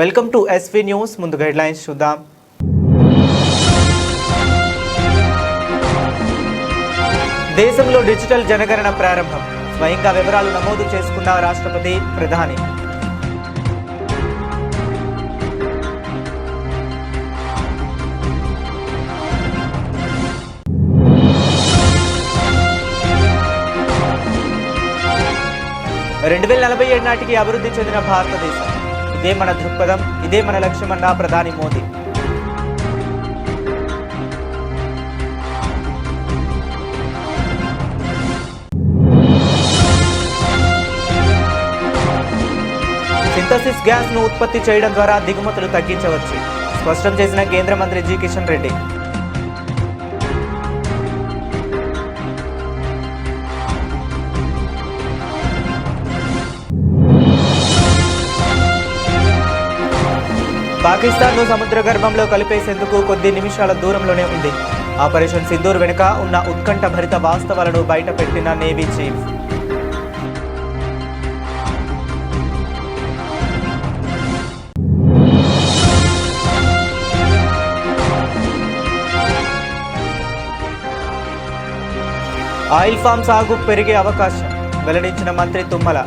Welcome to SV news. ముందు headlines చూద్దాం. దేశంలో డిజిటల్ జనగణన ప్రారంభం. స్వయంగా వివరాలు నమోదు చేసుకున్న రాష్ట్రపతి, ప్రధాని. రెండు 2047 నాటికి అభివృద్ధి చెందిన భారతదేశం, ఇదే మన దృక్పథం, ఇదే మన లక్ష్యమన్న ప్రధాని మోదీ. సింథసిస్ గ్యాస్ ను ఉత్పత్తి చేయడం ద్వారా దిగుమతులు తగ్గించవచ్చు, స్పష్టం చేసిన కేంద్ర మంత్రి జి కిషన్ రెడ్డి. పాకిస్తాన్ను సముద్ర గర్భంలో కలిపేసేందుకు కొద్ది నిమిషాల దూరంలోనే ఉంది. ఆపరేషన్ సింధూర్ వెనుక ఉన్న ఉత్కంఠ భరిత వాస్తవాలను బయటపెట్టిన నేవీ చీఫ్. ఆయిల్ ఫామ్ సాగు పెరిగే అవకాశం, వెల్లడించిన మంత్రి తుమ్మల.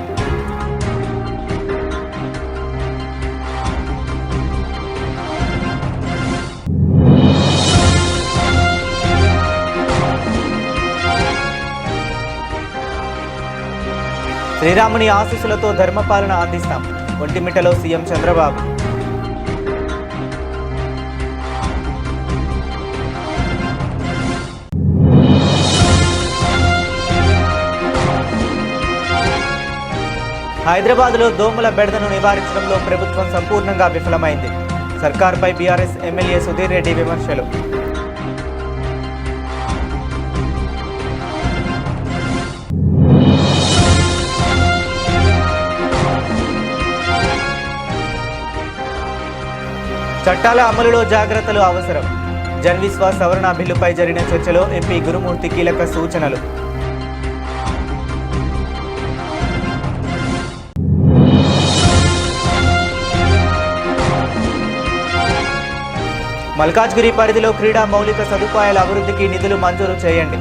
శ్రీరాముని ఆశీస్సులతో ధర్మపాలన అందిస్తాం, ఒంటిమిట్టలో సీఎం చంద్రబాబు. హైదరాబాద్లో దోమల బెడదను నివారించడంలో ప్రభుత్వం సంపూర్ణంగా విఫలమైంది. సర్కార్పై బీఆర్ఎస్ ఎమ్మెల్యే సుధీర్ రెడ్డి విమర్శలు. చట్టాల అమలులో జాగ్రత్తలు అవసరం. జన్విశ్వాస్ సవరణ బిల్లుపై జరిగిన చర్చలో ఎంపీ గురుమూర్తి కీలక సూచనలు. మల్కాజ్గిరి పరిధిలో క్రీడా మౌలిక సదుపాయాల అభివృద్ధికి నిధులు మంజూరు చేయండి.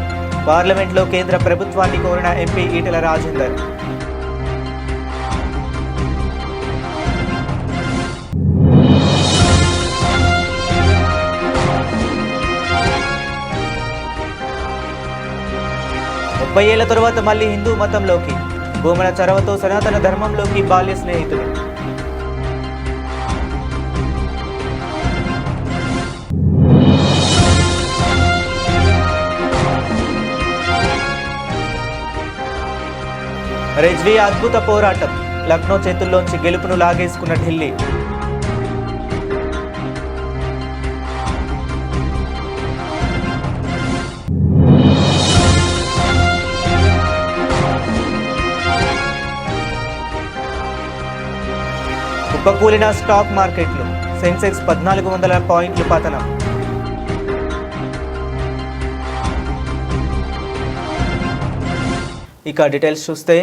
పార్లమెంట్లో కేంద్ర ప్రభుత్వాన్ని కోరిన ఎంపీ ఈటెల రాజేందర్. ఏళ్ల తరువాత మళ్లీ హిందూ మతంలోకి, భూమన చొరవతో సనాతన ధర్మంలోకి బాల్య స్నేహితులు. రిజ్వీ అద్భుత పోరాటం, లక్నో చేతుల్లోంచి గెలుపును లాగేసుకున్న ఢిల్లీ. కుప్పకూలిన స్టాక్ మార్కెట్లు, సెన్సెక్స్ 1400 పాయింట్లు పతనం. ఇక డీటెయిల్స్ చూస్తే,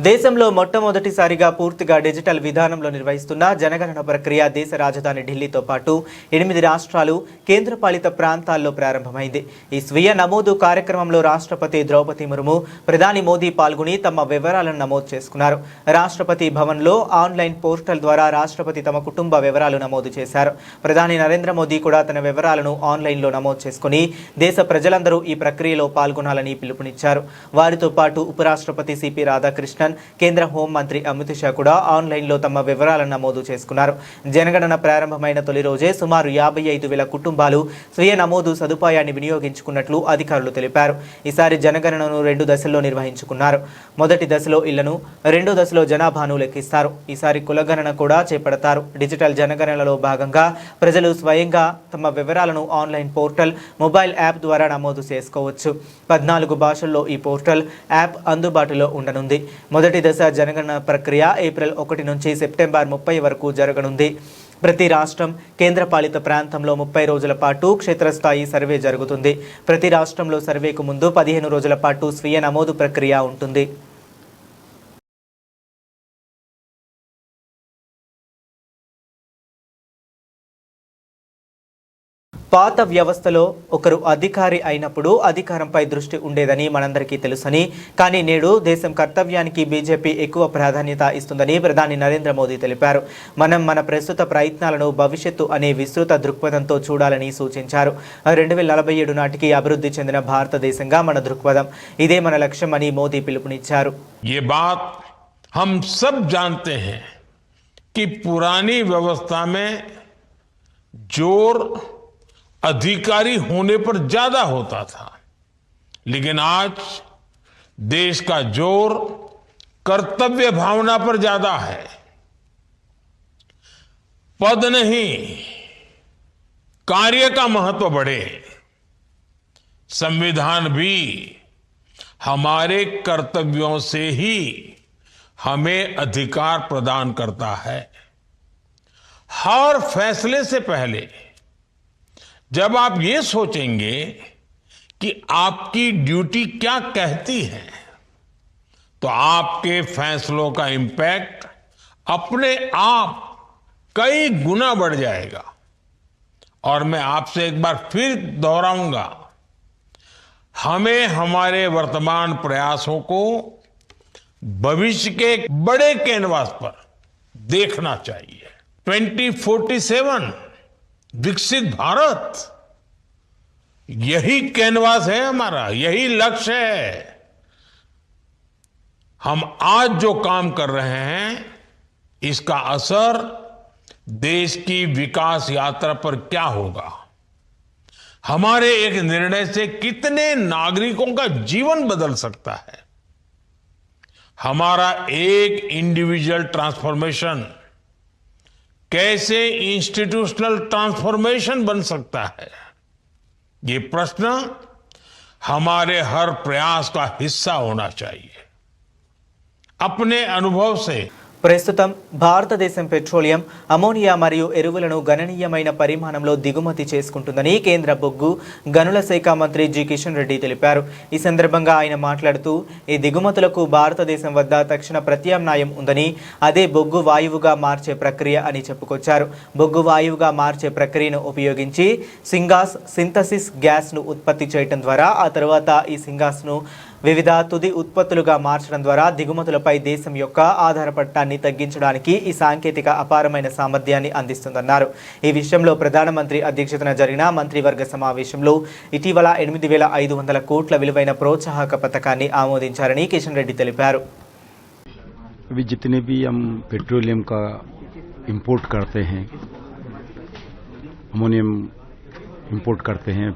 దేశంలో మొట్టమొదటిసారిగా పూర్తిగా డిజిటల్ విధానంలో నిర్వహిస్తున్న జనగణన ప్రక్రియ దేశ రాజధాని ఢిల్లీతో పాటు 8 రాష్ట్రాలు, కేంద్రపాలిత ప్రాంతాల్లో ప్రారంభమైంది. ఈ స్వీయ నమోదు కార్యక్రమంలో రాష్ట్రపతి ద్రౌపది ముర్ము, ప్రధాని మోదీ పాల్గొని తమ వివరాలను నమోదు చేసుకున్నారు. రాష్ట్రపతి భవన్లో ఆన్లైన్ పోర్టల్ ద్వారా రాష్ట్రపతి తమ కుటుంబ వివరాలు నమోదు చేశారు. ప్రధాని నరేంద్ర మోదీ కూడా తన వివరాలను ఆన్లైన్లో నమోదు చేసుకుని దేశ ప్రజలందరూ ఈ ప్రక్రియలో పాల్గొనాలని పిలుపునిచ్చారు. వారితో పాటు ఉపరాష్ట్రపతి సిపి రాధాకృష్ణన్, కేంద్ర హోంమంత్రి అమిత్ షా కూడా ఆన్లైన్లో తమ వివరాలను నమోదు చేసుకున్నారు. జనగణన ప్రారంభమైన తొలి రోజే సుమారు 55,000 కుటుంబాలు స్వీయ నమోదు సదుపాయాన్ని వినియోగించుకున్నట్లు అధికారులు తెలిపారు. ఈసారి జనగణనను 2 దశల్లో నిర్వహించుకున్నారు. మొదటి దశలో ఇళ్లను, రెండో దశలో జనాభాను లెక్కిస్తారు. ఈసారి కులగణన కూడా చేపడతారు. డిజిటల్ జనగణనలో భాగంగా ప్రజలు స్వయంగా తమ వివరాలను ఆన్లైన్ పోర్టల్, మొబైల్ యాప్ ద్వారా నమోదు చేసుకోవచ్చు. 14 భాషల్లో ఈ పోర్టల్, యాప్ అందుబాటులో ఉండనుంది. మొదటి దశ జనగణన ప్రక్రియ ఏప్రిల్ 1 నుంచి సెప్టెంబర్ 30 వరకు జరగనుంది. ప్రతి రాష్ట్రం, కేంద్రపాలిత ప్రాంతంలో 30 రోజుల పాటు క్షేత్రస్థాయి సర్వే జరుగుతుంది. ప్రతి రాష్ట్రంలో సర్వేకు ముందు 15 రోజుల పాటు స్వీయ నమోదు ప్రక్రియ ఉంటుంది. పాత వ్యవస్థలో ఒకరు అధికారి అయినప్పుడు అధికారంపై దృష్టి ఉండేదని మనందరికీ తెలుసని, కానీ నేడు దేశం కర్తవ్యానికి బీజేపీ ఎక్కువ ప్రాధాన్యత ఇస్తుందని ప్రధాని నరేంద్ర మోదీ తెలిపారు. మనం మన ప్రస్తుత ప్రయత్నాలను భవిష్యత్తు అనే విస్తృత దృక్పథంతో చూడాలని సూచించారు. 2047 నాటికి అభివృద్ధి చెందిన భారతదేశంగా మన దృక్పథం, ఇదే మన లక్ష్యం అని మోదీ పిలుపునిచ్చారు. ये बात हम सब जानते हैं कि पुरानी व्यवस्था में जोर अधिकारी होने पर ज्यादा होता था, लेकिन आज देश का जोर कर्तव्य भावना पर ज्यादा है. पद नहीं, कार्य का महत्व बढ़े. संविधान भी हमारे कर्तव्यों से ही हमें अधिकार प्रदान करता है. हर फैसले से पहले जब आप ये सोचेंगे कि आपकी ड्यूटी क्या कहती है, तो आपके फैसलों का इंपैक्ट अपने आप कई गुना बढ़ जाएगा. और मैं आपसे एक बार फिर दोहराऊंगा, हमें हमारे वर्तमान प्रयासों को भविष्य के बड़े कैनवास पर देखना चाहिए. 2047 विकसित भारत, यही कैनवास है हमारा, यही लक्ष्य है. हम आज जो काम कर रहे हैं, इसका असर देश की विकास यात्रा पर क्या होगा, हमारे एक निर्णय से कितने नागरिकों का जीवन बदल सकता है. हमारा एक इंडिविजुअल ट्रांसफॉर्मेशन कैसे इंस्टीट्यूशनल ट्रांसफॉर्मेशन बन सकता है, ये प्रश्न हमारे हर प्रयास का हिस्सा होना चाहिए. अपने अनुभव से ప్రస్తుతం భారతదేశం పెట్రోలియం, అమోనియా మరియు ఎరువులను గణనీయమైన పరిమాణంలో దిగుమతి చేసుకుంటుందని కేంద్ర బొగ్గు గనుల శాఖ మంత్రి జి కిషన్ రెడ్డి తెలిపారు. ఈ సందర్భంగా ఆయన మాట్లాడుతూ, ఈ దిగుమతులకు భారతదేశం వద్ద తక్షణ ప్రత్యామ్నాయం ఉందని, అదే బొగ్గు వాయువుగా మార్చే ప్రక్రియ అని చెప్పుకొచ్చారు. బొగ్గు వాయువుగా మార్చే ప్రక్రియను ఉపయోగించి సింథసిస్ గ్యాస్ను ఉత్పత్తి చేయడం ద్వారా ఆ తర్వాత ఈ సింగాస్ను వివిధ తుది ఉత్పత్తులుగా మార్చడం ద్వారా దిగుమతులపై దేశం యొక్క ఆధారపడటాన్ని తగ్గించడానికి ఈ సాంకేతిక అపారమైన సామర్థ్యాన్ని అందిస్తుందన్నారు. ఈ విషయంలో ప్రధానమంత్రి అధ్యక్షతన జరిగిన మంత్రివర్గ సమావేశంలో ఇటీవల 8,500 కోట్ల విలువైన ప్రోత్సాహక పథకాన్ని ఆమోదించారని కిషన్ రెడ్డి తెలిపారు. अभी जितने भी हम पेट्रोलियम का इंपोर्ट करते हैं, अमोनियम इंपोर्ट करते हैं,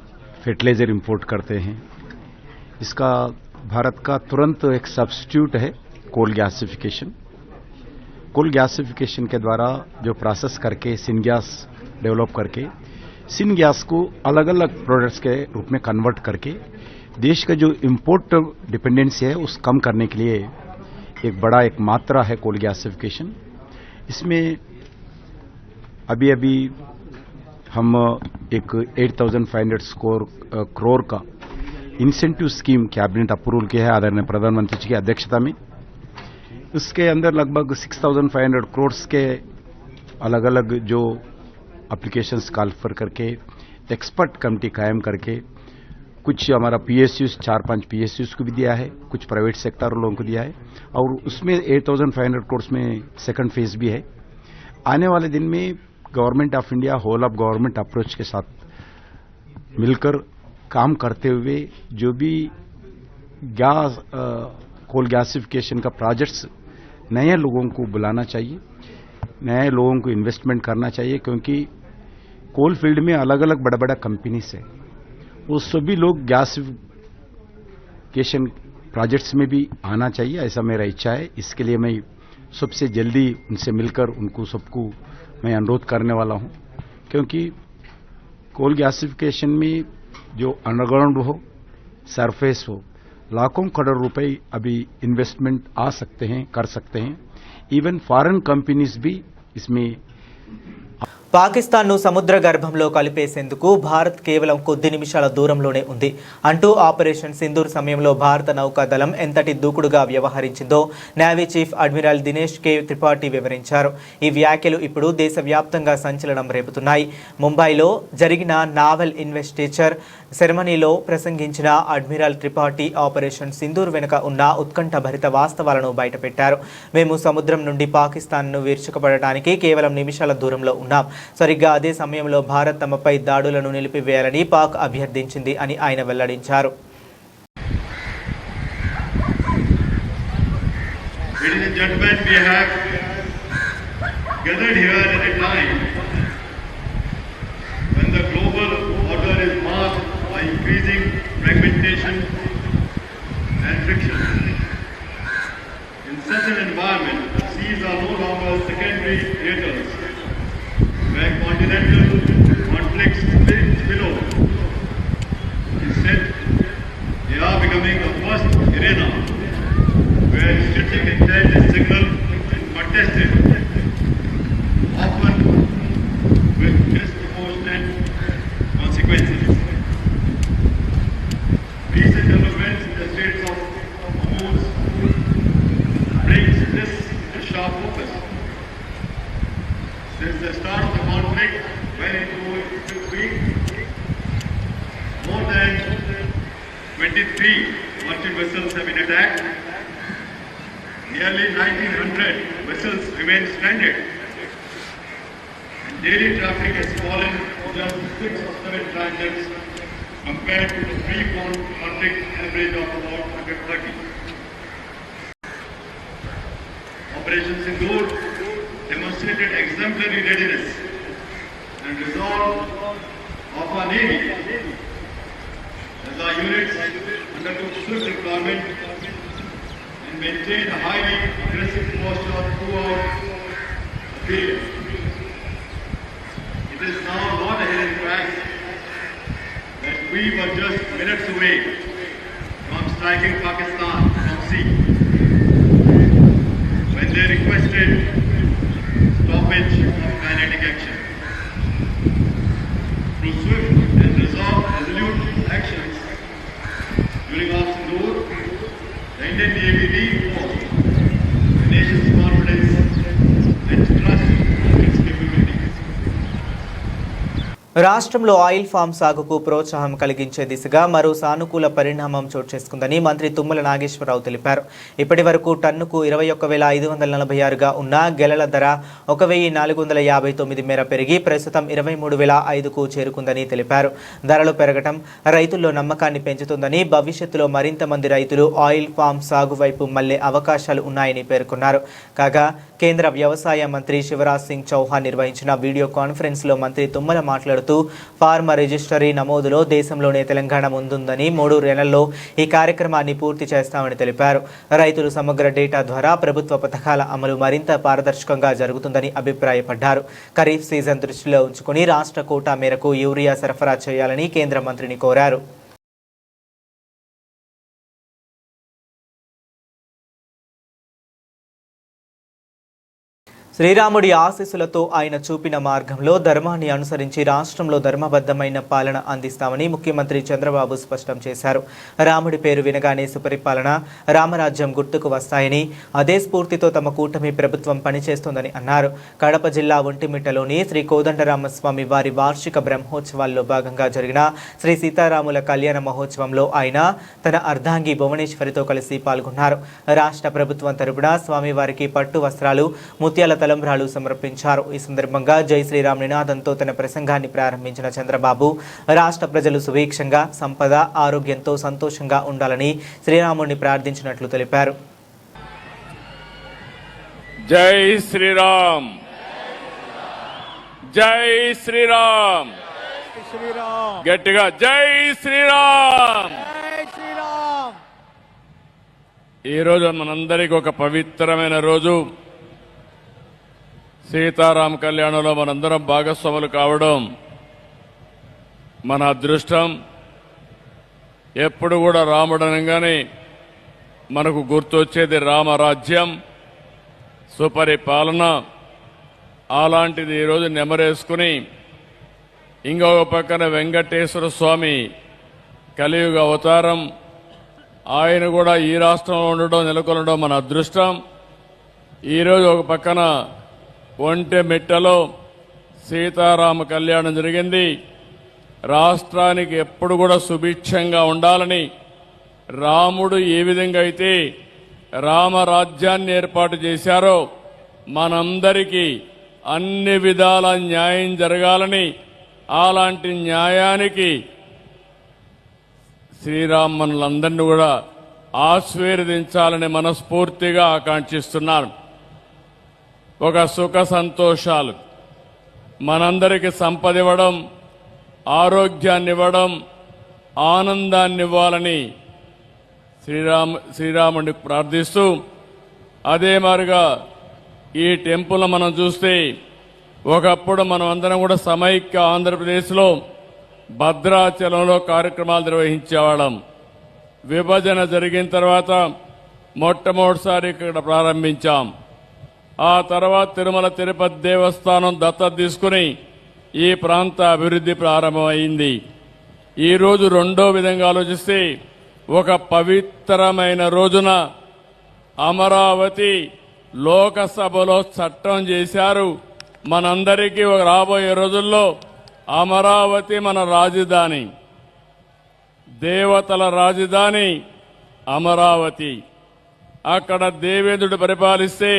फर्टिलाइजर इंपोर्ट करते हैं, इसका भारत का तुरंत एक सब्स्टिट्यूट है कोल गैसिफिकेशन. कोल गैसिफिकेशन के द्वारा जो प्रोसेस करके सिनगैस डेवलप करके सिनगैस को अलग अलग प्रोडक्ट्स के रूप में कन्वर्ट करके देश का जो इंपोर्ट डिपेंडेंसी है उस कम करने के लिए एक बड़ा एक मात्रा है कोल गैसिफिकेशन. इसमें अभी हम एक 8,500 करोड़ का इंसेंटिव स्कीम कैबिनेट अप्रूवल किया है आदरणीय प्रधानमंत्री जी की अध्यक्षता में. उसके अंदर लगभग 6,500 करोड़ के अलग अलग जो एप्लीकेशंस कॉल करके एक्सपर्ट कमेटी कायम करके कुछ हमारा पीएसयूज 4-5 पीएसयूज को भी दिया है, कुछ प्राइवेट सेक्टर लोगों को दिया है, और उसमें 8,500 करोड़ में सेकंड फेज भी है. आने वाले दिन में government of India whole of government approach के साथ मिलकर काम करते हुए जो भी कोल गैसिफिकेशन का प्रोजेक्ट्स नए लोगों को बुलाना चाहिए, नए लोगों को इन्वेस्टमेंट करना चाहिए, क्योंकि कोल फील्ड में अलग अलग बड़ा बड़ा कंपनीज है, वो सभी लोग गैसिफिकेशन प्रोजेक्ट्स में भी आना चाहिए, ऐसा मेरा इच्छा है. इसके लिए मैं सबसे जल्दी उनसे मिलकर उनको सबको मैं अनुरोध करने वाला हूं, क्योंकि कोल गैसिफिकेशन में जो अंडरग्राउंड हो, सरफेस हो, लाखों करोड़ रुपए अभी इन्वेस्टमेंट आ सकते हैं, कर सकते हैं. इवन फॉरेन कंपनीज भी इसमें పాకిస్తాన్ను సముద్ర గర్భంలో కలిపేసేందుకు భారత్ కేవలం కొద్ది నిమిషాల దూరంలోనే ఉంది అంటూ ఆపరేషన్ సింధూర్ సమయంలో భారత నౌకాదళం ఎంతటి దూకుడుగా వ్యవహరించిందో navy chief admiral Dinesh K Tripathi వివరించారు. ఈ వ్యాఖ్యలు ఇప్పుడు దేశవ్యాప్తంగా సంచలనం రేపుతున్నాయి. ముంబైలో జరిగిన నావల్ ఇన్వెస్టిచర్ సెరమనీలో ప్రసంగించిన అడ్మిరల్ త్రిపాఠి ఆపరేషన్ సింధూర్ వెనుక ఉన్న ఉత్కంఠభరిత వాస్తవాలను బయటపెట్టారు. మేము సముద్రం నుండి పాకిస్తాన్ను విరుచుకుపడటానికి కేవలం నిమిషాల దూరంలో ఉన్నాం. సరిగ్గా అదే సమయంలో భారత్ తమపై దాడులను నిలిపివేయాలని పాక్ అభ్యర్థించింది అని ఆయన వెల్లడించారు. Increasing fragmentation and friction. In such an environment, seas are no longer secondary theaters where continental conflicts spill over. Instead, they are becoming the first arena where strategic intent is signaled and contested, often with disproportionate consequences. Recent developments in the Straits of Hormuz brings this to sharp focus. Since the start of the conflict, well into this week, more than 23 merchant vessels have been attacked. Nearly 1,900 vessels remain stranded. And daily traffic has fallen to just 6 or 7 transits compared to the pre-conflict average of about 130. Operation Sindoor demonstrated exemplary readiness and resolve of our Navy as our units undertook swift deployment and maintained a highly aggressive posture throughout the period. It is now not a hidden fact that we were just minutes away from striking Pakistan from sea when they requested stoppage of kinetic action. Through swift and resolute actions during our Sindoor, the Indian Navy reinforced the nation's confidence and trust in its capabilities. రాష్ట్రంలో oil form సాగుకు ప్రోత్సాహం కలిగించే దిశగా మరో సానుకూల పరిణామం చోటు చేసుకుందని మంత్రి తుమ్మల నాగేశ్వరరావు తెలిపారు. ఇప్పటి వరకు టన్నుకు 21,546గా ఉన్న గెలల ధర 1,459 మేర పెరిగి ప్రస్తుతం 23,005కు చేరుకుందని తెలిపారు. ధరలు పెరగటం రైతుల్లో నమ్మకాన్ని పెంచుతుందని, భవిష్యత్తులో మరింత మంది రైతులు ఆయిల్ ఫామ్ సాగు వైపు మళ్లే అవకాశాలు ఉన్నాయని పేర్కొన్నారు. కాగా కేంద్ర వ్యవసాయ మంత్రి శివరాజ్ సింగ్ చౌహాన్ నిర్వహించిన వీడియో కాన్ఫరెన్స్లో మంత్రి తుమ్మల మాట్లాడుతూ ఫార్మర్ రిజిస్టరీ నమోదులో దేశంలోనే తెలంగాణ ముందుందని, 3 నెలల్లో ఈ కార్యక్రమాన్ని పూర్తి చేస్తామని తెలిపారు. రైతులు సమగ్ర డేటా ద్వారా ప్రభుత్వ పథకాల అమలు మరింత పారదర్శకంగా జరుగుతుందని అభిప్రాయపడ్డారు. ఖరీఫ్ సీజన్ దృష్టిలో ఉంచుకుని రాష్ట్ర కోటా మేరకు యూరియా సరఫరా చేయాలని కేంద్ర మంత్రిని కోరారు. శ్రీరాముడి ఆశీస్సులతో ఆయన చూపిన మార్గంలో ధర్మాన్ని అనుసరించి రాష్ట్రంలో ధర్మబద్ధమైన పాలన అందిస్తామని ముఖ్యమంత్రి చంద్రబాబు స్పష్టం చేశారు. రాముడి పేరు వినగానే సుపరిపాలన, రామరాజ్యం గుర్తుకు వస్తాయని, అదే స్ఫూర్తితో తమ కూటమి ప్రభుత్వం పనిచేస్తోందని అన్నారు. కడప జిల్లా ఒంటిమిట్టలోని శ్రీ కోదండరామస్వామి వారి వార్షిక బ్రహ్మోత్సవాల్లో భాగంగా జరిగిన శ్రీ సీతారాముల కళ్యాణ మహోత్సవంలో ఆయన తన అర్ధాంగి భువనేశ్వరితో కలిసి పాల్గొన్నారు. రాష్ట్ర ప్రభుత్వం తరపున స్వామివారికి పట్టు వస్త్రాలు, ముత్యాల తలంబ్రాలు సమర్పించారు. ఈ సందర్భంగా జై శ్రీరామ్ నినాదంతో తన ప్రసంగాన్ని ప్రారంభించిన చంద్రబాబు రాష్ట్ర ప్రజలు సుభిక్షంగా, సంపద, ఆరోగ్యంతో సంతోషంగా ఉండాలని శ్రీరాముడిని ప్రార్థించినట్లు తెలిపారు. జై శ్రీరామ్, జై శ్రీరామ్, గట్టిగా జై శ్రీరామ్. ఈ రోజు మనందరికీ ఒక పవిత్రమైన రోజు. సీతారామ కళ్యాణంలో మనందరం భాగస్వాములు కావడం మన అదృష్టం. ఎప్పుడు కూడా రాముడు అనగానే మనకు గుర్తొచ్చేది రామరాజ్యం, సుపరిపాలన, అలాంటిది ఈరోజు నెమరేసుకుని ఇంకొక పక్కన వెంకటేశ్వర స్వామి కలియుగ అవతారం, ఆయన కూడా ఈ రాష్ట్రంలో ఉండడం నెలకొనడం మన అదృష్టం. ఈరోజు ఒక పక్కన ఒంటెమిట్టలో సీతారామ కళ్యాణం జరిగింది. రాష్ట్రానికి ఎప్పుడు కూడా సుభిక్షంగా ఉండాలని రాముడు ఏ విధంగా అయితే రామరాజ్యాన్ని ఏర్పాటు చేశారో మనందరికీ అన్ని విధాల న్యాయం జరగాలని, అలాంటి న్యాయానికి శ్రీరామన్లందరినీ కూడా ఆశీర్వదించాలని మనస్ఫూర్తిగా ఆకాంక్షిస్తున్నాను. ఒక సుఖ సంతోషాలు, మనందరికీ సంపద ఇవ్వడం, ఆరోగ్యాన్ని ఇవ్వడం, ఆనందాన్ని ఇవ్వాలని శ్రీరాముడిని ప్రార్థిస్తూ, అదే మాదిరిగా ఈ టెంపుల్ మనం చూస్తే ఒకప్పుడు మనం అందరం కూడా సమైక్య ఆంధ్రప్రదేశ్లో భద్రాచలంలో కార్యక్రమాలు నిర్వహించేవాళ్ళం. విభజన జరిగిన తర్వాత మొట్టమొదటిసారి ఇక్కడ ప్రారంభించాం. ఆ తర్వాత తిరుమల తిరుపతి దేవస్థానం దత్తత తీసుకుని ఈ ప్రాంత అభివృద్ధి ప్రారంభమైంది. ఈరోజు రెండో విధంగా ఆలోచిస్తే ఒక పవిత్రమైన రోజున అమరావతి లోకసభలో చట్టం చేశారు. మనందరికీ రాబోయే రోజుల్లో అమరావతి మన రాజధాని, దేవతల రాజధాని అమరావతి. అక్కడ దేవేంద్రుడు పరిపాలిస్తే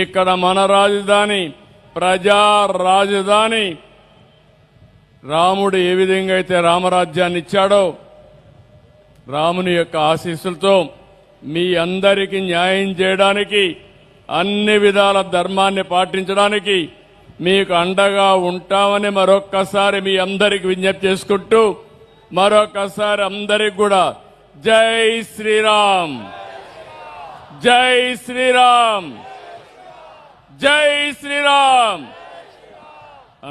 ఇక్కడ మన రాజధాని, ప్రజా రాజధాని. రాముడు ఏ విధంగా అయితే రామరాజ్యాన్ని ఇచ్చాడో, రాముని యొక్క ఆశీస్సులతో మీ అందరికీ న్యాయం చేయడానికి, అన్ని విధాల ధర్మాన్ని పాటించడానికి మీకు అండగా ఉంటామని మరొక్కసారి మీ అందరికి విజ్ఞప్తి చేసుకుంటూ, మరొక్కసారి అందరికి కూడా జై శ్రీరామ్, జై శ్రీరామ్, జై శ్రీరామ్.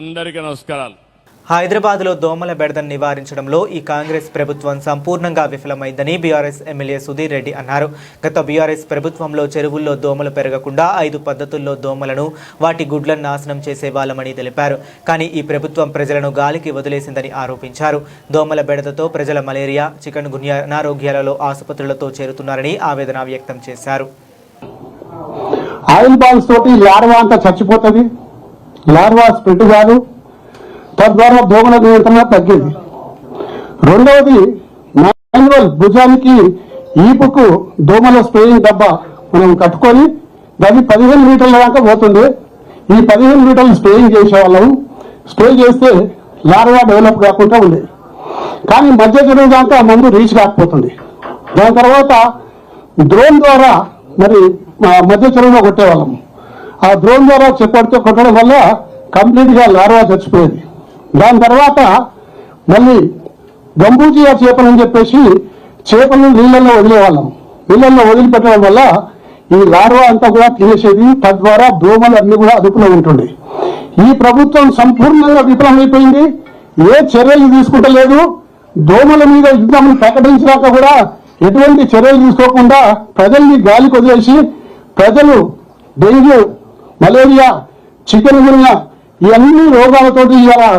అందరికీ నమస్కారాలు. హైదరాబాద్లో దోమల బెడదను నివారించడంలో ఈ కాంగ్రెస్ ప్రభుత్వం సంపూర్ణంగా విఫలమైందని బీఆర్ఎస్ ఎమ్మెల్యే సుధీర్ రెడ్డి అన్నారు. గత బీఆర్ఎస్ ప్రభుత్వంలో చెరువుల్లో దోమలు పెరగకుండా 5 పద్ధతుల్లో దోమలను, వాటి గుడ్లను నాశనం చేసేవాళ్లమని తెలిపారు. కానీ ఈ ప్రభుత్వం ప్రజలను గాలికి వదిలేసిందని ఆరోపించారు. దోమల బెడదతో ప్రజల మలేరియా, చికెన్ గున్యా అనారోగ్యాలలో ఆసుపత్రులతో చేరుతున్నారని ఆవేదన వ్యక్తం చేశారు. ఆయిల్ బాల్స్ తోటి లార్వా అంతా చచ్చిపోతుంది. లార్వా స్ప్రెడ్ కాదు, తద్వారా దోమల నియంత్రణ తగ్గింది. రెండవది, మాన్యువల్ భుజానికి ఈపుకు దోమల స్ప్రేయింగ్ డబ్బా మనం కట్టుకొని దాన్ని 15 మీటర్ల దాకా పోతుంది. ఈ 15 మీటర్లు స్ప్రేయింగ్ చేసేవాళ్ళం. స్ప్రే చేస్తే లార్వా డెవలప్ కాకుండా ఉండేది. కానీ మధ్య చెరువు దాకా మందు రీచ్ కాకపోతుంది. దాని తర్వాత డ్రోన్ ద్వారా మరి మధ్య చెరువులో కొట్టేవాళ్ళం. ఆ డ్రోన్ ద్వారా కొట్టడం వల్ల కంప్లీట్గా లార్వా చచ్చిపోయేది. దాని తర్వాత మళ్ళీ గంబూజియా చేపలని చెప్పేసి చేపలను నీళ్ళల్లో వదిలేవాళ్ళం. నీళ్ళల్లో వదిలిపెట్టడం వల్ల ఈ లార్వా అంతా కూడా తినేసేది. తద్వారా దోమలు అన్ని కూడా అదుపులో ఉంటుండే. ఈ ప్రభుత్వం సంపూర్ణంగా విఫలమైపోయింది. ఏ చర్యలు తీసుకుంటలేదు. దోమల మీద యుద్ధం ప్రకటించినాక కూడా ఎటువంటి చర్యలు తీసుకోకుండా ప్రజల్ని గాలికి వదిలేసి ప్రజలు డెంగ్యూ, మలేరియా, చికెన్ గున్యా ఇవన్నీ రోగాలతోటి ఇలా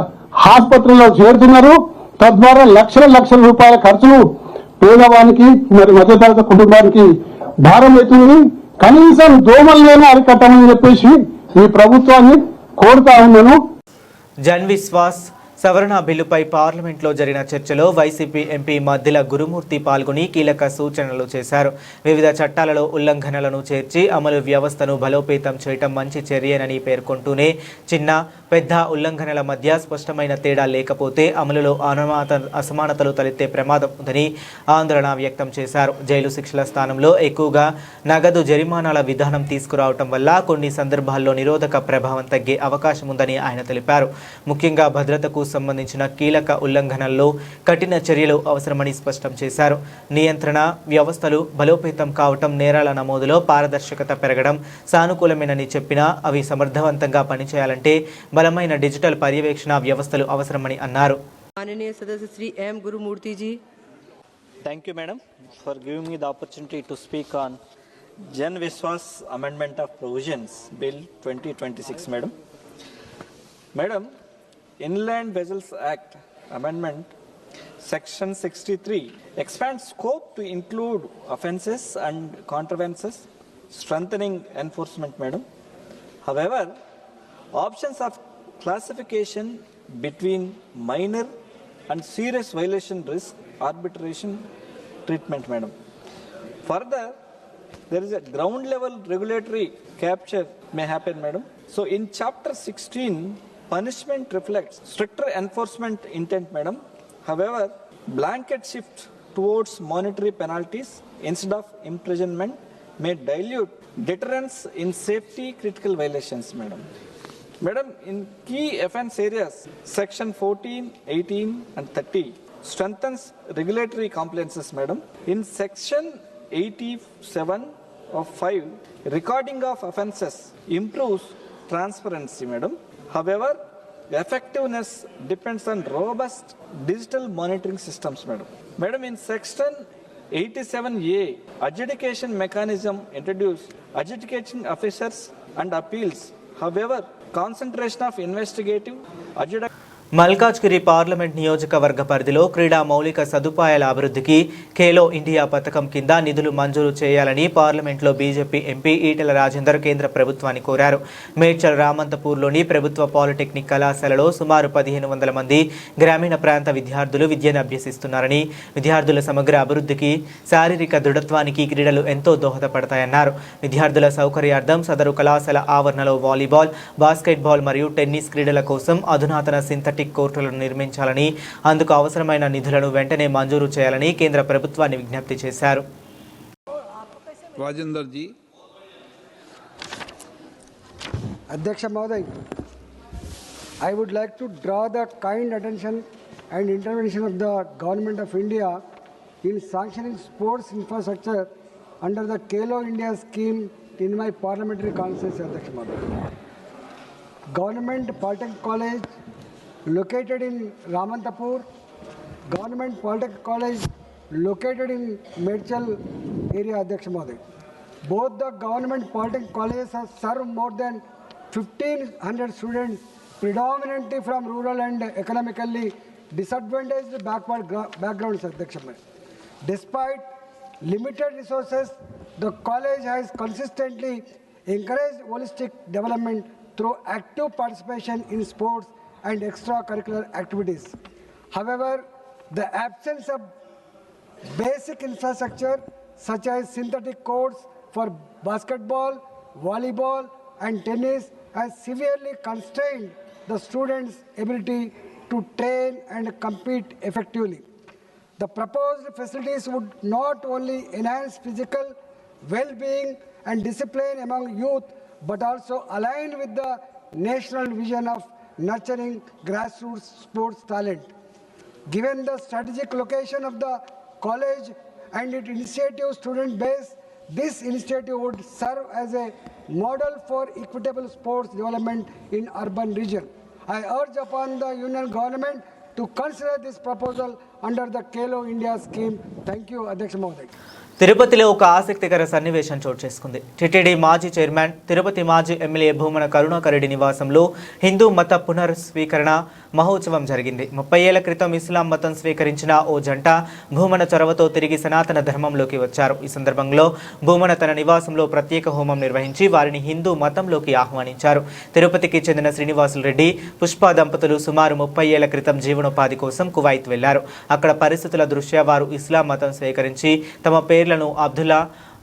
ఆసుపత్రుల్లో చేరుతున్నారు. తద్వారా లక్షల రూపాయల ఖర్చులు పేదవానికి మరి మధ్యతరగతి కుటుంబానికి భారం అవుతుంది. కనీసం దోమల్లోనే అరికట్టమని చెప్పేసి ఈ ప్రభుత్వాన్ని కోరుతా ఉన్నాను. జన్ విశ్వాస్ సవరణ బిల్లుపై పార్లమెంట్లో జరిగిన చర్చలో వైసీపీ ఎంపీ మద్దిల గురుమూర్తి పాల్గొని కీలక సూచనలు చేశారు. వివిధ చట్టాలలో ఉల్లంఘనలను చేర్చి అమలు వ్యవస్థను బలోపేతం చేయటం మంచి చర్యేనని పేర్కొంటూనే చిన్న పెద్ద ఉల్లంఘనల మధ్య స్పష్టమైన తేడా లేకపోతే అమలులో అసమానతలు తలెత్తే ప్రమాదం ఉందని ఆందోళన వ్యక్తం చేశారు. జైలు శిక్షల స్థానంలో ఎక్కువగా నగదు జరిమానాల విధానం తీసుకురావటం వల్ల కొన్ని సందర్భాల్లో నిరోధక ప్రభావం తగ్గే అవకాశం ఉందని ఆయన తెలిపారు. ముఖ్యంగా భద్రతకు సంబంధించిన కీలక ఉల్లంఘనల్లో కఠిన చర్యలు అవసరమని స్పష్టం చేశారు. నియంత్రణ వ్యవస్థలు బలోపేతం కావటం, నేరాల నమోదులో పారదర్శకత పెరగడం సానుకూలమేనని చెప్పినా అవి సమర్థవంతంగా పనిచేయాలంటే బలమైన డిజిటల్ పర్యవేక్షణ వ్యవస్థలు అవసరమని అన్నారు. माननीय सदस्य Shri M Gurumurthy ji. Thank you, madam, for giving me the opportunity to speak on Jan Vishwas Amendment of Provisions Bill 2026, madam. Madam, Inland Vessels Act Amendment Section 63 expands scope to include offences and contraventions, strengthening enforcement, madam. However, options of classification between minor and serious violation risk arbitration treatment, madam. Further, there is a ground level regulatory capture may happen, madam. So in chapter 16, punishment reflects stricter enforcement intent, madam. However, blanket shift towards monetary penalties instead of imprisonment may dilute deterrence in safety critical violations, madam. Madam, in key offense areas, section 14, 18 and 30 strengthens regulatory compliances, madam. In section 87 of 5, recording of offences improves transparency, madam. However, effectiveness depends on robust digital monitoring systems, madam. Madam, in section 87A, adjudication mechanism introduced adjudicating officers and appeals. However, concentration of investigative adjudication Malkajgiri parliament నియోజకవర్గ పరిధిలో క్రీడా మౌలిక సదుపాయాల అభివృద్ధికి Khelo India పథకం కింద నిధులు మంజూరు చేయాలని పార్లమెంట్లో బీజేపీ ఎంపీ ఈటెల రాజేందర్ కేంద్ర ప్రభుత్వాన్ని కోరారు. మేడ్చల్ రామంతపూర్లోని ప్రభుత్వ పాలిటెక్నిక్ కళాశాలలో సుమారు 1500 మంది గ్రామీణ ప్రాంత విద్యార్థులు విద్యను అభ్యసిస్తున్నారని, విద్యార్థుల సమగ్ర అభివృద్ధికి, శారీరక దృఢత్వానికి క్రీడలు ఎంతో దోహదపడతాయన్నారు. విద్యార్థుల సౌకర్యార్థం సదరు కళాశాల ఆవరణలో వాలీబాల్, బాస్కెట్బాల్ మరియు టెన్నిస్ క్రీడల కోసం అధునాతన సింథటిక్ కోర్టులను నిర్మించాలని, అందుకు అవసరమైన నిధులను వెంటనే మంజూరు చేయాలని కేంద్ర ప్రభుత్వాన్ని విజ్ఞప్తి చేశారు. రాజేందర్ జీ. అధ్యక్ష మహోదయ్, I would like to draw the kind attention and intervention of the Government of India in sanctioning sports infrastructure under the Khelo India scheme in my parliamentary constituency, Adhyaksha Mehta. Government Polytechnic College located in Ramantapur, Government Polytechnic College located in Medchal area, Adhyaksha Mehta. Both the government Polytechnic colleges have served more than 1,500 students, predominantly from rural and economically disadvantaged backward backgrounds, Adhyaksha Mehta. Despite limited resources, the college has consistently encouraged holistic development through active participation in sports and extracurricular activities. However, the absence of basic infrastructure such as synthetic courts for basketball, volleyball and tennis has severely constrained the students' ability to train and compete effectively. The proposed facilities would not only enhance physical well-being and discipline among youth, but also align with the national vision of nurturing grassroots sports talent. Given the strategic location of the college and its initiative student base, this initiative would serve as a model for equitable sports development in urban region. I urge upon the Union government to consider this proposal under the Khelo India scheme. Thank you, Adhyaksha Mehta. తిరుపతిలో ఒక ఆసక్తికర సన్నివేశం చోటు చేసుకుంది. TTD మాజీ chairman, Tirupati మాజీ MLA Bhumana Karunakar Reddy నివాసంలో హిందూ మత పునర్స్వీకరణ మహోత్సవం జరిగింది. 30 ఏళ్ల క్రితం ఇస్లాం మతం స్వీకరించిన ఓ జంట భూమన చొరవతో తిరిగి సనాతన ధర్మంలోకి వచ్చారు. ఈ సందర్భంలో భూమన తన నివాసంలో ప్రత్యేక హోమం నిర్వహించి వారిని హిందూ మతంలోకి ఆహ్వానించారు. తిరుపతికి చెందిన శ్రీనివాసులు రెడ్డి, పుష్ప దంపతులు సుమారు 30 ఏళ్ల క్రితం జీవనోపాధి కోసం కువైత్ వెళ్లారు. అక్కడ పరిస్థితుల దృష్ట్యా వారు ఇస్లాం మతం స్వీకరించి తమ పేర్లను అబ్దుల్లా,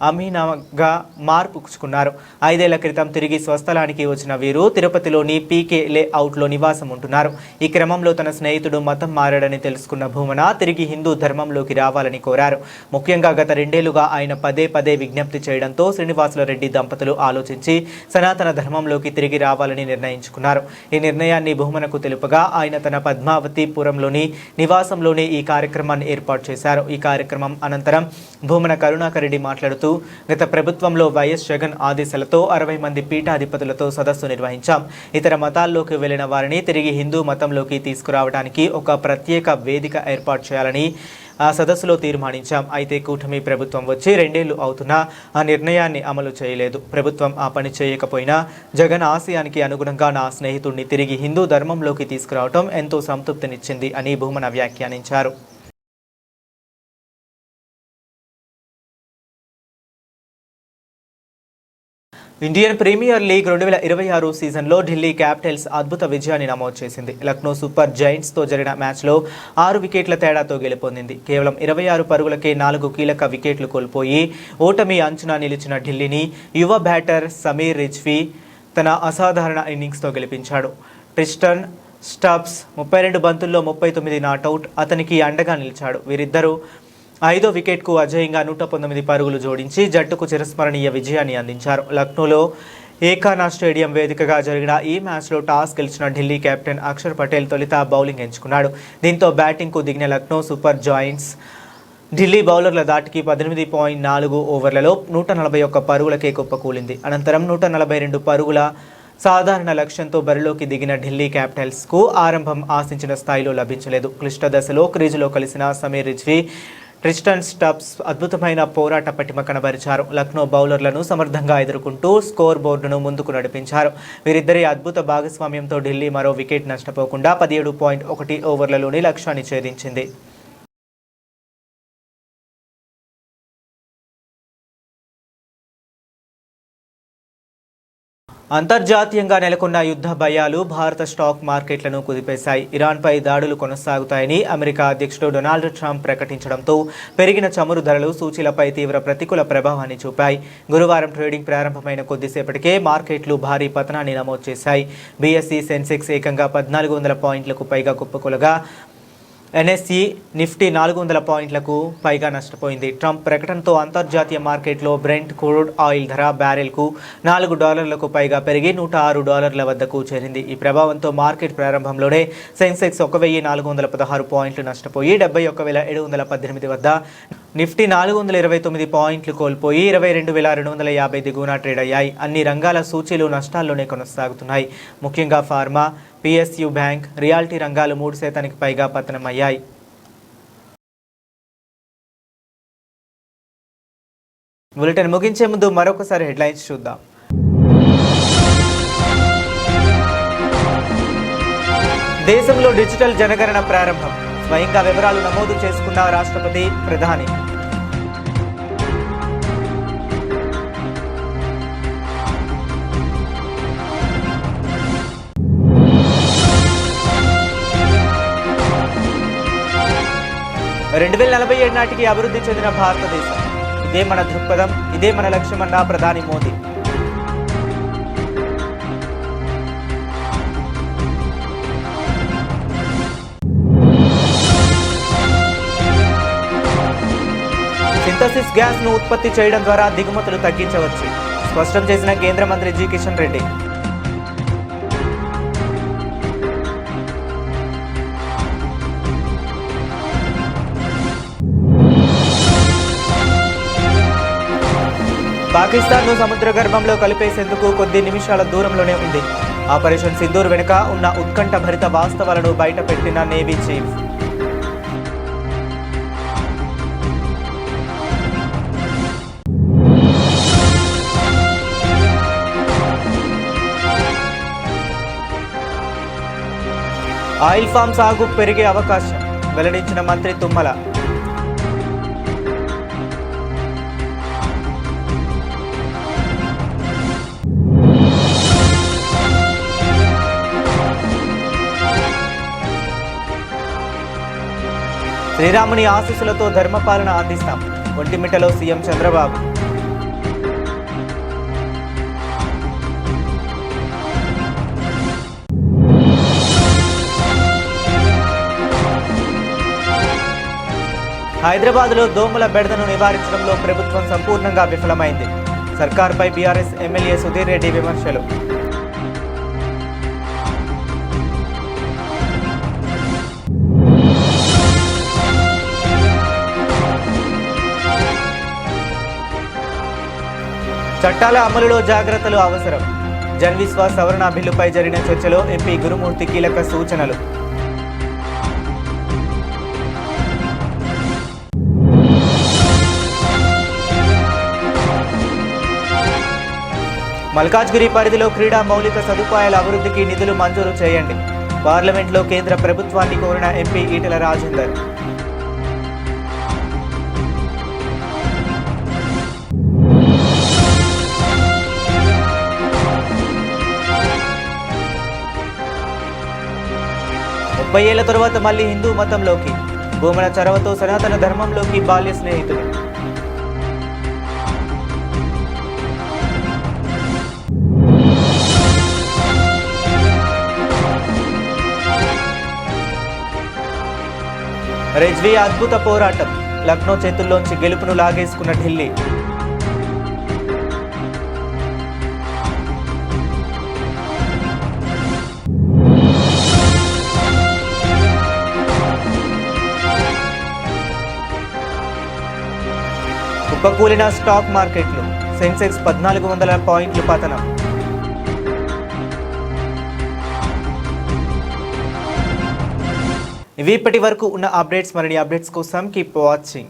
అమీనాగా మార్పుకున్నారు. 5 ఏళ్ల క్రితం తిరిగి స్వస్థలానికి వచ్చిన వీరు తిరుపతిలోని పీకే లేఅవుట్లో నివాసం ఉంటున్నారు. ఈ క్రమంలో తన స్నేహితుడు మతం మారాడని తెలుసుకున్న భూమన తిరిగి హిందూ ధర్మంలోకి రావాలని కోరారు. ముఖ్యంగా గత 2 ఏళ్లుగా ఆయన పదే విజ్ఞప్తి చేయడంతో శ్రీనివాసుల రెడ్డి దంపతులు ఆలోచించి సనాతన ధర్మంలోకి తిరిగి రావాలని నిర్ణయించుకున్నారు. ఈ నిర్ణయాన్ని భూమనకు తెలుపగా ఆయన తన పద్మావతిపురంలోని నివాసంలోనే ఈ కార్యక్రమాన్ని ఏర్పాటు చేశారు. ఈ కార్యక్రమం అనంతరం భూమన కరుణాకర్ రెడ్డి మాట్లాడుతూ గత ప్రభుత్వంలో వైఎస్ జగన్ ఆదేశాలతో 60 మంది పీఠాధిపతులతో సదస్సు నిర్వహించాం. ఇతర మతాల్లోకి వెళ్లిన వారిని తిరిగి హిందూ మతంలోకి తీసుకురావడానికి ఒక ప్రత్యేక వేదిక ఏర్పాటు చేయాలని ఆ సదస్సులో తీర్మానించాం. అయితే కూటమి ప్రభుత్వం వచ్చి 2 ఏళ్లు అవుతున్నా ఆ నిర్ణయాన్ని అమలు చేయలేదు. ప్రభుత్వం ఆ పని చేయకపోయినా జగన్ ఆశయానికి అనుగుణంగా నా స్నేహితుడిని తిరిగి హిందూ ధర్మంలోకి తీసుకురావడం ఎంతో సంతృప్తినిచ్చింది అని భూమన వ్యాఖ్యానించారు. ఇండియన్ ప్రీమియర్ లీగ్ 2026 సీజన్లో ఢిల్లీ క్యాపిటల్స్ అద్భుత విజయాన్ని నమోదు చేసింది. లక్నో సూపర్ జైంట్స్తో జరిగిన మ్యాచ్లో 6 వికెట్ల తేడాతో గెలుపొందింది. కేవలం 26 పరుగులకే 4 కీలక వికెట్లు కోల్పోయి ఓటమి అంచునా నిలిచిన ఢిల్లీని యువ బ్యాటర్ సమీర్ రిజ్వీ తన అసాధారణ ఇన్నింగ్స్తో గెలిపించాడు. ట్రిస్టన్ స్టబ్స్ 32 బంతుల్లో 39 నాటౌట్ అతనికి అండగా నిలిచాడు. వీరిద్దరూ 5వ వికెట్కు అజేయంగా 119 పరుగులు జోడించి జట్టుకు చిరస్మరణీయ విజయాన్ని అందించారు. లక్నోలో ఏకానా స్టేడియం వేదికగా జరిగిన ఈ మ్యాచ్లో టాస్ గెలిచిన ఢిల్లీ కెప్టెన్ అక్షర్ పటేల్ తొలిత బౌలింగ్ ఎంచుకున్నాడు. దీంతో బ్యాటింగ్కు దిగిన లక్నో సూపర్ జాయింట్స్ ఢిల్లీ బౌలర్ల దాటికి 18.4 ఓవర్లలో 141 పరుగులకే కుప్పకూలింది. అనంతరం 142 పరుగుల సాధారణ లక్ష్యంతో బరిలోకి దిగిన ఢిల్లీ క్యాపిటల్స్కు ఆరంభం ఆశించిన స్థాయిలో లభించలేదు. క్లిష్ట దశలో క్రీజులో కలిసిన సమీర్ రిజ్వీ, ట్రిస్టన్ స్టబ్స్ అద్భుతమైన పోరాట పటిమ కనబరిచారు. లక్నో బౌలర్లను సమర్థంగా ఎదుర్కొంటూ స్కోర్ బోర్డును ముందుకు నడిపించారు. వీరిద్దరి అద్భుత భాగస్వామ్యంతో ఢిల్లీ మరో వికెట్ నష్టపోకుండా 17.1 ఓవర్లలోని లక్ష్యాన్ని ఛేదించింది. అంతర్జాతీయంగా నెలకొన్న యుద్ధ భయాలు భారత స్టాక్ మార్కెట్లను కుదిపేశాయి. ఇరాన్పై దాడులు కొనసాగుతాయని అమెరికా అధ్యక్షుడు డొనాల్డ్ ట్రంప్ ప్రకటించడంతో పెరిగిన చమురు ధరలు సూచీలపై తీవ్ర ప్రతికూల ప్రభావాన్ని చూపాయి. గురువారం ట్రేడింగ్ ప్రారంభమైన కొద్దిసేపటికే మార్కెట్లు భారీ పతనాన్ని నమోదు చేశాయి. బీఎస్ఈ సెన్సెక్స్ ఏకంగా 1400 పాయింట్లకు పైగా కుప్పకూలగా ఎన్ఎస్ఈ నిఫ్టీ 400 పాయింట్లకు పైగా నష్టపోయింది. ట్రంప్ ప్రకటనతో అంతర్జాతీయ మార్కెట్లో బ్రెంట్ క్రూడ్ ఆయిల్ ధర బ్యారెల్కు $4 పైగా పెరిగి $106 వద్దకు చేరింది. ఈ ప్రభావంతో మార్కెట్ ప్రారంభంలోనే సెన్సెక్స్ 1416 పాయింట్లు నష్టపోయి 71,718 వద్ద, నిఫ్టీ 429 పాయింట్లు కోల్పోయి 22,250 దిగువన ట్రేడ్ అయ్యాయి. అన్ని రంగాల సూచీలు నష్టాల్లోనే కొనసాగుతున్నాయి. ముఖ్యంగా ఫార్మా, పిఎస్యు బ్యాంక్, రియాలిటీ రంగాలు 3% పైగా పతనమయ్యాయి. బులెటిన్ ముగించే ముందు మరొకసారి హెడ్లైన్స్ చూద్దాం. దేశంలో డిజిటల్ జనగణన ప్రారంభం. స్వయంగా వివరాలు నమోదు చేసుకున్న రాష్ట్రపతి, ప్రధాని. రెండు 2047 నాటికి అభివృద్ధి చెందిన భారతదేశం, ఇదే మన దృక్పథం, ఇదే మన లక్ష్యమన్న ప్రధాని మోదీ. సింథసిస్ గ్యాస్ ను ఉత్పత్తి చేయడం ద్వారా దిగుమతులు తగ్గించవచ్చు, స్పష్టం చేసిన కేంద్ర మంత్రి జి కిషన్ రెడ్డి. పాకిస్తాన్ను సముద్ర గర్భంలో కలిపేసేందుకు కొద్ది నిమిషాల దూరంలోనే ఉంది. ఆపరేషన్ సింధూర్ వెనుక ఉన్న ఉత్కంఠ భరిత వాస్తవాలను బయటపెట్టిన నేవీ చీఫ్. ఆయిల్ ఫామ్ సాగు పెరిగే అవకాశం వెల్లడించిన మంత్రి తుమ్మల. శ్రీరాముని ఆశీస్సులతో ధర్మపాలన అందిస్తాం, ఒంటిమిట్టలో సీఎం చంద్రబాబు. హైదరాబాద్లో దోమల బెడదను నివారించడంలో ప్రభుత్వం సంపూర్ణంగా విఫలమైంది. సర్కార్పై బీఆర్ఎస్ ఎమ్మెల్యే సుధీర్ రెడ్డి విమర్శలు. చట్టాల అమలులో జాగ్రత్తలు అవసరం. జన్విశ్వాస్ సవరణ బిల్లుపై జరిగిన చర్చలో ఎంపీ గురుమూర్తి కీలక సూచనలు. మల్కాజ్గిరి పరిధిలో క్రీడా మౌలిక సదుపాయాల అభివృద్ధికి నిధులు మంజూరు చేయండి. పార్లమెంట్లో కేంద్ర ప్రభుత్వాన్ని కోరిన ఎంపీ ఈటెల రాజేందర్. ముప్పై ఏళ్ల తరువాత మళ్లీ హిందూ మతంలోకి. భూమన చొరవతో సనాతన ధర్మంలోకి బాల్య స్నేహితుడు. రెజ్వీ అద్భుత పోరాటం. లక్నో చేతుల్లోంచి గెలుపును లాగేసుకున్న ఢిల్లీ. కుప్పకూలిన స్టాక్ మార్కెట్లు. సెన్సెక్స్ 1400 పాయింట్లు పతనం. ఇవి ఇప్పటి వరకు ఉన్న అప్డేట్స్. మరిన్ని అప్డేట్స్ కోసం కీప్ వాచింగ్.